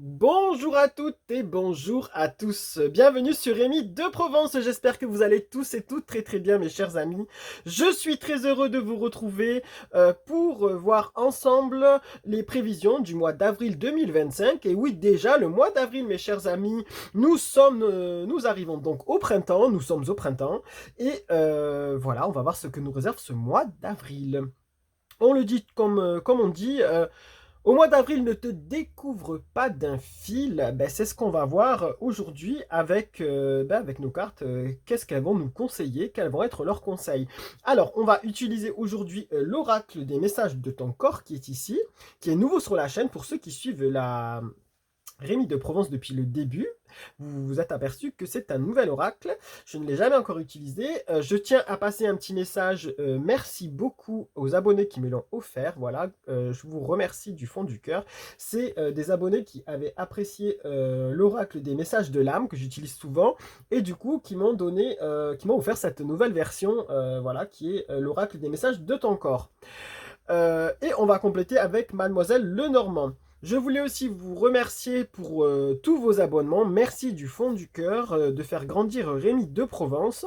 Bonjour à toutes et bonjour à tous. Bienvenue sur Rémi de Provence. J'espère que vous allez tous et toutes très très bien, mes chers amis. Je suis très heureux de vous retrouver pour voir ensemble les prévisions du mois d'avril 2025. Et oui, déjà le mois d'avril, mes chers amis, nous arrivons donc au printemps. Nous sommes au printemps et voilà, on va voir ce que nous réserve ce mois d'avril. On le dit comme on dit. Au mois d'avril, ne te découvre pas d'un fil. Ben, c'est ce qu'on va voir aujourd'hui avec nos cartes. Qu'est-ce qu'elles vont nous conseiller? Quels vont être leurs conseils? Alors, on va utiliser aujourd'hui l'oracle des messages de ton corps qui est ici, qui est nouveau sur la chaîne pour ceux qui suivent la, Rémi de Provence depuis le début. Vous vous êtes aperçu que c'est un nouvel oracle. Je ne l'ai jamais encore utilisé. Je tiens à passer un petit message. Merci beaucoup aux abonnés qui me l'ont offert. Voilà, je vous remercie du fond du cœur. C'est des abonnés qui avaient apprécié l'oracle des messages de l'âme que j'utilise souvent et du coup qui m'ont offert cette nouvelle version, voilà, qui est l'oracle des messages de ton corps. Et on va compléter avec Mademoiselle Lenormand. Je voulais aussi vous remercier pour tous vos abonnements. Merci du fond du cœur de faire grandir Rémi de Provence.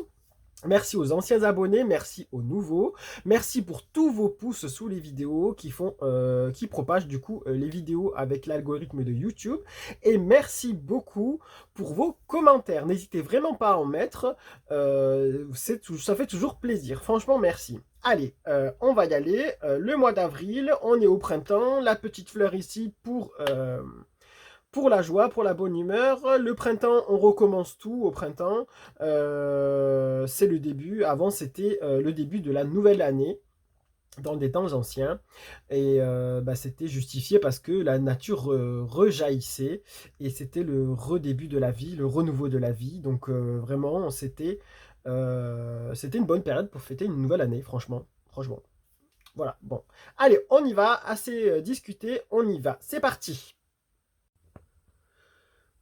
Merci aux anciens abonnés, merci aux nouveaux, merci pour tous vos pouces sous les vidéos qui propagent du coup les vidéos avec l'algorithme de YouTube. Et merci beaucoup pour vos commentaires. N'hésitez vraiment pas à en mettre, ça fait toujours plaisir. Franchement, merci. Allez, on va y aller. Le mois d'avril, on est au printemps. La petite fleur ici pour la joie, pour la bonne humeur. Le printemps, on recommence tout au printemps. C'est le début. Avant, c'était le début de la nouvelle année dans des temps anciens. Et c'était justifié parce que la nature rejaillissait et c'était le redébut de la vie, le renouveau de la vie. Donc vraiment, c'était une bonne période pour fêter une nouvelle année, franchement. Franchement. Voilà, bon. Allez, on y va. Assez discuté, on y va. C'est parti.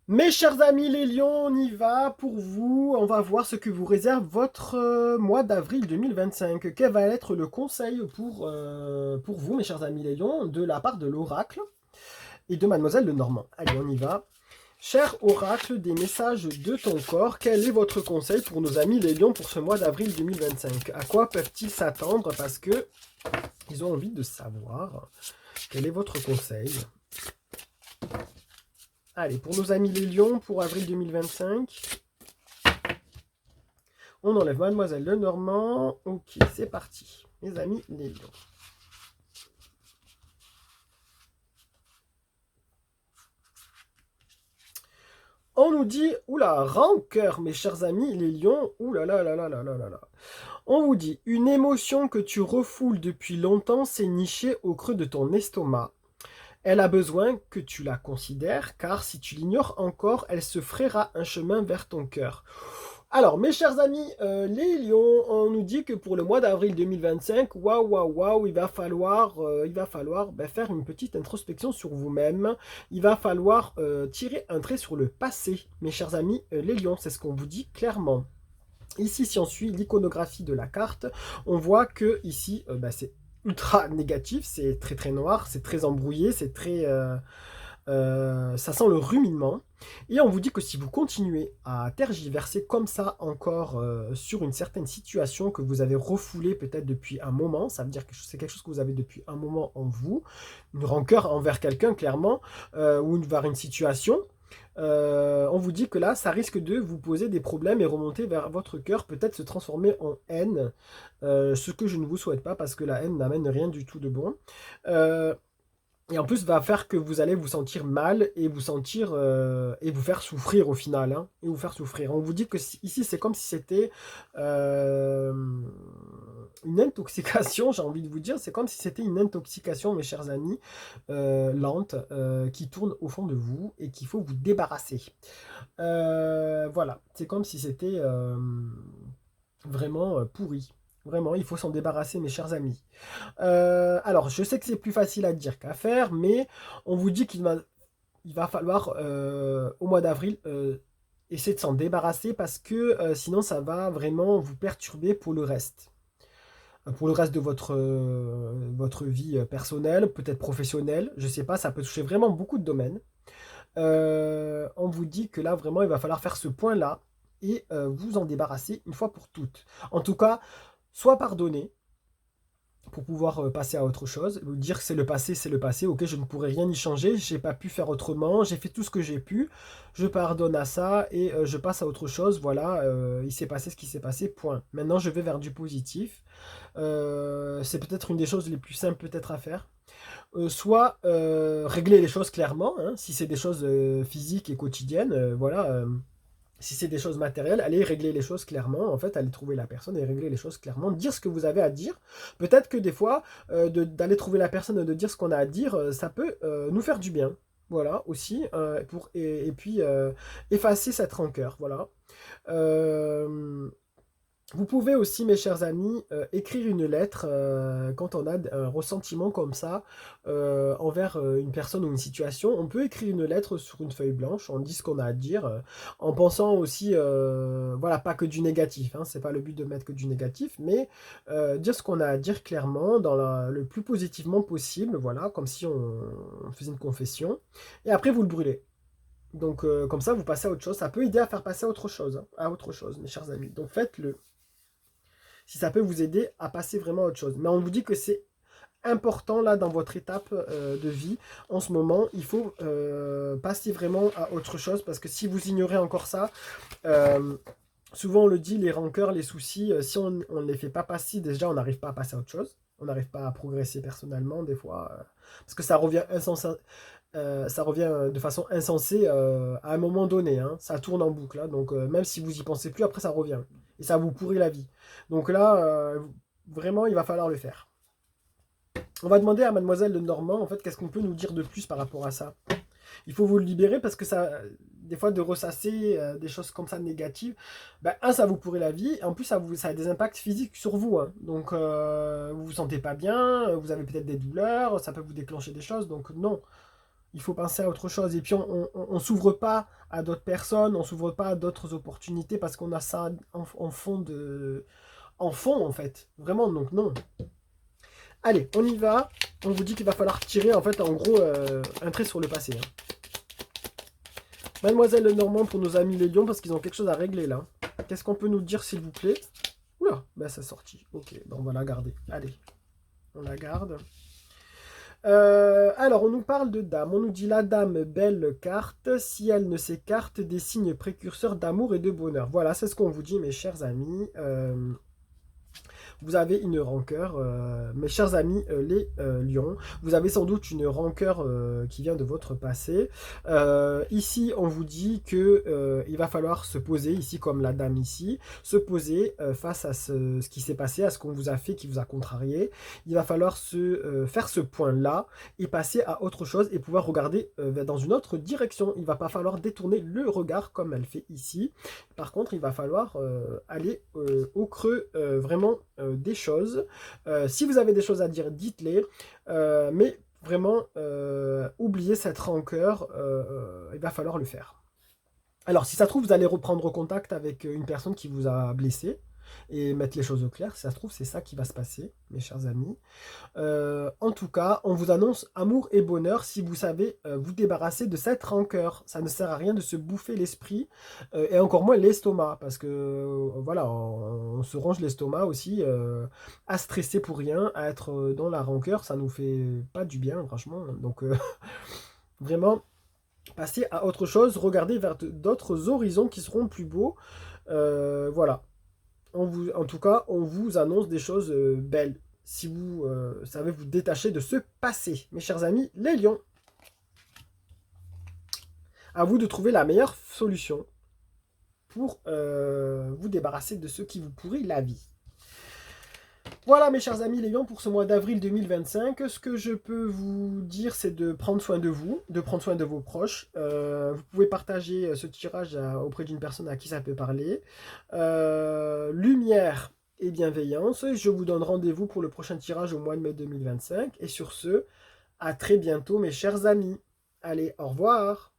Mes chers amis les lions, on y va pour vous. On va voir ce que vous réserve votre mois d'avril 2025. Quel va être le conseil pour vous, mes chers amis les lions, de la part de l'oracle et de Mademoiselle Lenormand. Allez, on y va. Cher oracle des messages de ton corps, quel est votre conseil pour nos amis les lions pour ce mois d'avril 2025? À quoi peuvent-ils s'attendre? Parce que ils ont envie de savoir quel est votre conseil. Allez, pour nos amis les lions, pour avril 2025, on enlève Mademoiselle Lenormand. Ok, c'est parti. Mes amis les lions. On nous dit, oula, rancœur, mes chers amis les lions. Oula là là là là là là là. On vous dit, une émotion que tu refoules depuis longtemps s'est nichée au creux de ton estomac. Elle a besoin que tu la considères, car si tu l'ignores encore, elle se frayera un chemin vers ton cœur. Alors, mes chers amis, les lions, on nous dit que pour le mois d'avril 2025, waouh, waouh, waouh, il va falloir faire une petite introspection sur vous-même. Il va falloir tirer un trait sur le passé, mes chers amis, les lions, c'est ce qu'on vous dit clairement. Ici, si on suit l'iconographie de la carte, on voit que ici, c'est ultra négatif, c'est très très noir, c'est très embrouillé, ça sent le ruminement. Et on vous dit que si vous continuez à tergiverser comme ça encore sur une certaine situation que vous avez refoulée peut-être depuis un moment, ça veut dire que c'est quelque chose que vous avez depuis un moment en vous, une rancœur envers quelqu'un clairement, ou vers une situation, on vous dit que là, ça risque de vous poser des problèmes et remonter vers votre cœur, peut-être se transformer en haine, ce que je ne vous souhaite pas parce que la haine n'amène rien du tout de bon. Euh, et en plus, va faire que vous allez vous sentir mal et et vous faire souffrir au final, hein, et vous faire souffrir. On vous dit que ici, c'est comme si c'était euh, une intoxication, j'ai envie de vous dire, c'est comme si c'était une intoxication, mes chers amis, lente, qui tourne au fond de vous et qu'il faut vous débarrasser. Voilà, c'est comme si c'était vraiment pourri. Vraiment, il faut s'en débarrasser, mes chers amis. Alors, je sais que c'est plus facile à dire qu'à faire, mais on vous dit il va falloir, au mois d'avril, essayer de s'en débarrasser parce que sinon, ça va vraiment vous perturber pour le reste de votre vie personnelle, peut-être professionnelle, je sais pas, ça peut toucher vraiment beaucoup de domaines. on vous dit que là, vraiment, il va falloir faire ce point-là et vous en débarrasser une fois pour toutes. En tout cas, soit pardonner, pour pouvoir passer à autre chose, vous dire que c'est le passé, ok, je ne pourrai rien y changer, j'ai pas pu faire autrement, j'ai fait tout ce que j'ai pu, je pardonne à ça et je passe à autre chose, voilà, il s'est passé ce qui s'est passé, point. Maintenant je vais vers du positif. C'est peut-être une des choses les plus simples peut-être à faire. Soit régler les choses clairement, hein, si c'est des choses physiques et quotidiennes, voilà. Si c'est des choses matérielles, allez régler les choses clairement. En fait, allez trouver la personne et régler les choses clairement. Dire ce que vous avez à dire. Peut-être que des fois, d'aller trouver la personne et de dire ce qu'on a à dire, ça peut nous faire du bien. Voilà, aussi. Et puis, effacer cette rancœur. Voilà. Euh, Vous pouvez aussi, mes chers amis, écrire une lettre quand on a un ressentiment comme ça envers une personne ou une situation. On peut écrire une lettre sur une feuille blanche, on dit ce qu'on a à dire, en pensant aussi, voilà, pas que du négatif, hein, c'est pas le but de mettre que du négatif, mais dire ce qu'on a à dire clairement, le plus positivement possible, voilà, comme si on faisait une confession, et après vous le brûlez. Donc comme ça, vous passez à autre chose. Ça peut aider à faire passer à autre chose, hein, à autre chose, mes chers amis. Donc faites-le si ça peut vous aider à passer vraiment à autre chose. Mais on vous dit que c'est important là dans votre étape de vie en ce moment. Il faut passer vraiment à autre chose parce que si vous ignorez encore ça, souvent on le dit, les rancœurs, les soucis, si on ne les fait pas passer, déjà on n'arrive pas à passer à autre chose. On n'arrive pas à progresser personnellement des fois parce que ça revient de façon insensée à un moment donné, hein. Ça tourne en boucle, hein. Donc même si vous y pensez plus, après ça revient. Et ça vous pourrit la vie. Donc là, vraiment, il va falloir le faire. On va demander à Mademoiselle de Normand, en fait, qu'est-ce qu'on peut nous dire de plus par rapport à ça. Il faut vous le libérer parce que ça, des fois, de ressasser des choses comme ça négatives, ben, ça vous pourrit la vie. En plus, ça a des impacts physiques sur vous, hein. Donc, vous vous sentez pas bien, vous avez peut-être des douleurs, ça peut vous déclencher des choses. Donc, non, il faut penser à autre chose. Et puis, on s'ouvre pas à d'autres personnes, on s'ouvre pas à d'autres opportunités parce qu'on a ça en fond en fond, en fait. Vraiment, donc non. Allez, on y va. On vous dit qu'il va falloir tirer, en fait, en gros, un trait sur le passé, hein. Mademoiselle Lenormand pour nos amis les lions, parce qu'ils ont quelque chose à régler, là. Qu'est-ce qu'on peut nous dire, s'il vous plaît? Oula, ben c'est sorti. Ok, ben on va la garder. Allez, on la garde. Alors, on nous parle de dame. On nous dit la dame, belle carte. Si elle ne s'écarte, des signes précurseurs d'amour et de bonheur. Voilà, c'est ce qu'on vous dit, mes chers amis. Vous avez une rancœur, mes chers amis les lions, vous avez sans doute une rancœur qui vient de votre passé. Ici, on vous dit que il va falloir se poser, ici comme la dame ici, se poser face à ce qui s'est passé, à ce qu'on vous a fait, qui vous a contrarié. Il va falloir faire ce point-là et passer à autre chose et pouvoir regarder dans une autre direction. Il ne va pas falloir détourner le regard comme elle fait ici. Par contre, il va falloir aller au creux vraiment des choses. Si vous avez des choses à dire, dites-les. Mais vraiment, oubliez cette rancœur. Il va falloir le faire. Alors, si ça se trouve, vous allez reprendre contact avec une personne qui vous a blessé et mettre les choses au clair. Si ça se trouve, c'est ça qui va se passer, mes chers amis. En tout cas, on vous annonce amour et bonheur si vous savez vous débarrasser de cette rancœur. Ça ne sert à rien de se bouffer l'esprit et encore moins l'estomac parce que voilà, on se ronge l'estomac aussi à stresser pour rien, à être dans la rancœur, ça nous fait pas du bien, franchement. Donc vraiment, passer à autre chose, regarder vers d'autres horizons qui seront plus beaux. Voilà. En tout cas, on vous annonce des choses belles si vous savez vous détacher de ce passé. Mes chers amis, les lions, à vous de trouver la meilleure solution pour vous débarrasser de ce qui vous pourrit la vie. Voilà mes chers amis les lions pour ce mois d'avril 2025. Ce que je peux vous dire c'est de prendre soin de vous, de prendre soin de vos proches. Vous pouvez partager ce tirage auprès d'une personne à qui ça peut parler. Lumière et bienveillance. Je vous donne rendez-vous pour le prochain tirage au mois de mai 2025. Et sur ce, à très bientôt mes chers amis. Allez, au revoir.